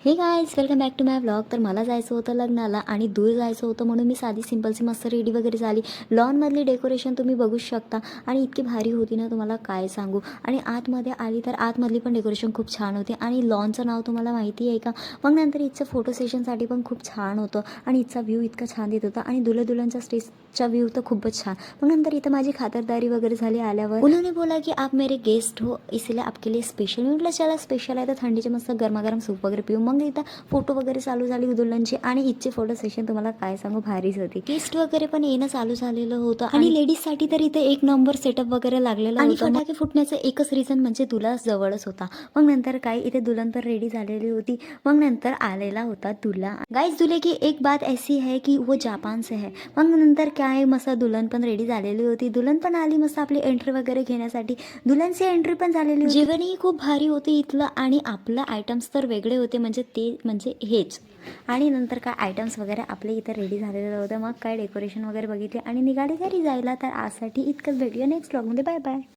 हे guys welcome back to my vlog. तर मला जायचं होतं लग्नाला आणि दूर जायचं होतं म्हणून मी साधी सिंपलची मस्त रेडी वगैरे झाली. लॉनमधली डेकोरेशन तुम्ही बघू शकता आणि इतकी भारी होती ना, तुम्हाला काय सांगू. आणि आतमध्ये आली तर आतमधली पण डेकोरेशन खूप छान होती आणि लॉनचं नाव तुम्हाला माहिती आहे का. मग नंतर इथचं फोटो सेशनसाठी पण खूप छान होतं आणि इथचा व्ह्यू इतका छान देत होता आणि दुल्हा स्टेजचा व्ह्यू तर खूपच छान. मग नंतर इथं माझी खातरदारी वगैरे झाली. आल्यावर उन्होंने बोला की आप मेरे गेस्ट हो, इसलिए आपके लिए स्पेशल. मी म्हटलं चला स्पेशल आहे तर थंडीचे मस्त गरमागरम सूप वगैरे पिऊ. मग इथं फोटो वगैरे चालू झाली दुल्हनची आणि इथचे फोटो सेशन तुम्हाला काय सांगू भारीच होती. गेस्ट वगैरे पण येणं चालू झालेलं होतं आणि लेडीजसाठी तर इथे एक नंबर सेटअप वगैरे लागलेला आणि फटाके फुटण्याचं एकच रिझन म्हणजे दुल्हा जवळच होता. मग नंतर काय इथे दुल्हन तर रेडी झालेली होती. मग नंतर आलेला होता दुल्हा. गाइस दुल्हे की एक बात ऐसी है की वो जापान से है. मग नंतर काय मस्त दुल्हन पण रेडी झालेली होती. दुल्हन पण आली मस्त आपली एंट्री वगैरे घेण्यासाठी. दुल्हनची एंट्री पण झालेली होती. जेवणही खूप भारी होते इथलं आणि आपलं आयटम्स तर वेगळे होते म्हणजे हेच. आणि नंतर काय आयटम्स वगैरे आपले इथं रेडी झालेलं होतं. मग काय डेकोरेशन वगैरे बघितले आणि निघाले घरी जायला. तर आजसाठी इतकंच. भेटूया नेक्स्ट व्लॉगमध्ये. Bye bye.